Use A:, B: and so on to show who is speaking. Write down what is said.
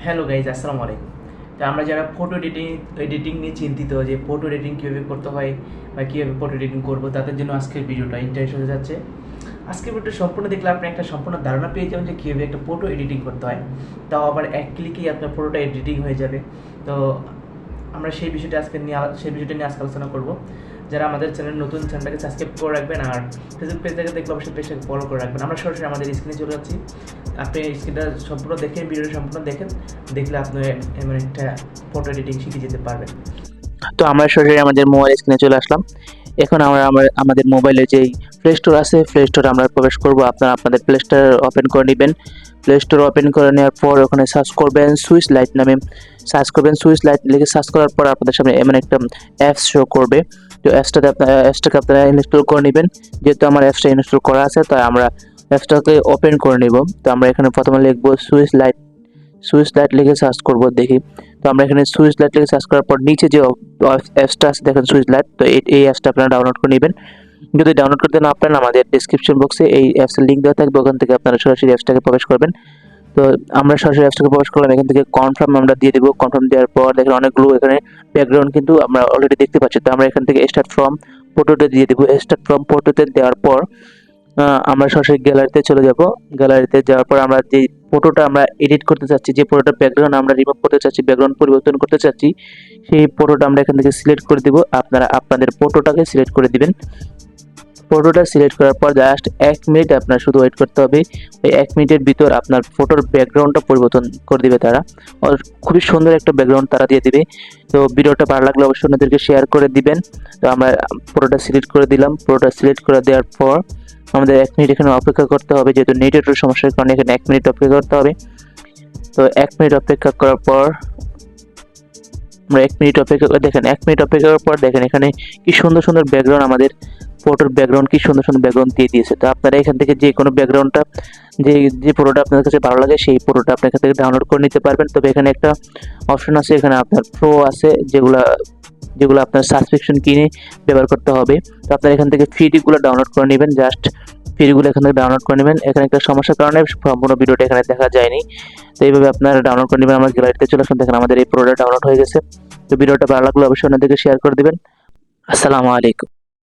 A: Hello guys, আসসালামু আলাইকুম। তো আমরা যারা ফটো এডিটিং নিয়ে চিন্তিত যে ফটো এডিটিং কীভাবে করতে হয় বা কীভাবে ফটো এডিটিং করবো, তাদের জন্য আজকের ভিডিওটা ইন্টারেস্ট হতে যাচ্ছে। আজকের ভিডিওটা সম্পূর্ণ দেখলে আপনি একটা সম্পূর্ণ ধারণা পেয়ে যাবেন যে কীভাবে একটা ফটো এডিটিং করতে হয়, তাও আবার এক ক্লিকেই আপনার ফটোটা এডিটিং হয়ে যাবে। তো আমরা সেই বিষয়টা নিয়ে আজকে আলোচনা করবো। যারা আমাদের চ্যানেল নতুন, চ্যানেলটাকে সাবস্ক্রাইব করে রাখবেন, আর ফেসবুক পেজ থেকে দেখলে অবশ্যই পেজটাকে ফলো করে রাখবেন। আমরা সরাসরি আমাদের স্ক্রিনে চলে যাচ্ছি। আপনি স্ক্রিনটা সম্পূর্ণ দেখেন, ভিডিওটা সম্পূর্ণ দেখেন, দেখলে আপনি এমন একটা ফটো এডিটিং শিখে যেতে পারবেন।
B: তো আমরা সরাসরি আমাদের মোবাইল স্ক্রিনে চলে আসলাম। এখন আমরা আমাদের মোবাইলে যেই প্লে স্টোর আছে, প্লে স্টোরে আমরা প্রবেশ করব। আপনারা আপনাদের প্লে স্টোর ওপেন করে নেবেন। প্লে স্টোর ওপেন করে নেওয়ার পর ওখানে সার্চ করবেন সুইচ লাইট নামে। সার্চ করবেন সুইচ লাইট লিখে সার্চ করার পর আপনাদের সামনে এমন একটা অ্যাপস শো করবে। তো অ্যাপসটাকে আপনারা ইনস্টল করে নেবেন। যেহেতু আমার অ্যাপসটা ইনস্টল করা আছে, তাই আমরা অ্যাপসটাকে ওপেন করে নেব। তো আমরা এখানে প্রথমে লিখব সুইচ লাইট লিখে সার্চ করব দেখি। তো আমরা এখানে সুইচ লাইট লিখে সার্চ করার পর নিচে যে অ্যাপসটা আছে দেখেন সুইচ লাইট, তো এই অ্যাপসটা আপনারা ডাউনলোড করে নেবেন। যদি ডাউনলোড করতে না পারেন, আমাদের ডেসক্রিপশন বক্সে এই অ্যাপসের লিঙ্ক দেওয়া থাকবে, ওখান থেকে আপনারা সরাসরি অ্যাপসটাকে প্রবেশ করবেন। তো আমরা সরাসরি অ্যাপসটাকে প্রবেশ করলাম। এখান থেকে কনফার্ম আমরা দিয়ে দেবো। কনফার্ম দেওয়ার পর দেখেন অনেকগুলো এখানে ব্যাকগ্রাউন্ড কিন্তু আমরা অলরেডি দেখতে পাচ্ছি। তো আমরা এখান থেকে স্টার্ট ফ্রম ফটোতে দিয়ে দেবো। স্টার্ট ফ্রম ফটোতে দেওয়ার পর আমরা সরাসরি গ্যালারিতে চলে যাব। গ্যালারিতে যাওয়ার পর আমরা যে ফটোটা আমরা এডিট করতে চাচ্ছি, যে ফটোটা ব্যাকগ্রাউন্ড আমরা রিমুভ করতে চাচ্ছি, ব্যাকগ্রাউন্ড পরিবর্তন করতে চাচ্ছি, সেই ফটোটা আমরা এখান থেকে সিলেক্ট করে দিব। আপনারা আপনাদের ফটোটাকে সিলেক্ট করে দিবেন। ফটোটা সিলেক্ট করার পর জাস্ট 1 মিনিট আপনার শুধু ওয়েট করতে হবে। এই 1 মিনিটের ভিতর আপনার ফটোর ব্যাকগ্রাউন্ডটা পরিবর্তন করে দিবে তারা। আর খুবই সুন্দর একটা ব্যাকগ্রাউন্ড তারা দিয়ে দিবে। তো ভিডিওটা ভালো লাগলে অবশ্যই অন্যদেরকে শেয়ার করে দিবেন। তো আমরা ফটোটা সিলেক্ট করে দিলাম। ফটোটা সিলেক্ট করে দেওয়ার পর আমাদের 1 মিনিট এখানে অপেক্ষা করতে হবে, যেহেতু নেটের সমস্যার কারণে এখানে 1 মিনিট অপেক্ষা করতে হবে। তো 1 মিনিট অপেক্ষা করার পর আমরা 1 মিনিট অপেক্ষা করে দেখেন 1 মিনিট অপেক্ষা করার পর দেখেন এখানে কি সুন্দর সুন্দর ব্যাকগ্রাউন্ড, আমাদের ফটোর ব্যাকগ্রাউন্ড কি সুন্দর সুন্দর ব্যাকগ্রাউন্ড দিয়ে দিয়েছে। তো আপনারা এখান থেকে যে কোনো ব্যাকগ্রাউন্ডটা, যে ফটোটা আপনাদের কাছে ভালো লাগে সেই ফটোটা আপনি এখান থেকে ডাউনলোড করে নিতে পারবেন। তবে এখানে একটা অপশন আছে, এখানে আপনার প্রো আছে, যেগুলো আপনার সাবস্ক্রিপশন কিনে ব্যবহার করতে হবে। তো আপনারা এখান থেকে ফ্রিগুলো ডাউনলোড করে নেবেন। জাস্ট ফ্রিগুলো এখান থেকে ডাউনলোড করে নেবেন। এখানে একটা সমস্যার কারণে সম্পূর্ণ ভিডিওটা এখানে দেখা যায়নি। তো এইভাবে আপনারা ডাউনলোড করে নেবেন। আমার গ্যালারিতে চলে আসুন, দেখেন আমাদের এই প্রোডাক্ট ডাউনলোড হয়ে গেছে। তো ভিডিওটা ভালো লাগলে অবশ্যই অন্যদেরকে শেয়ার করে দিবেন। আসসালামু আলাইকুম।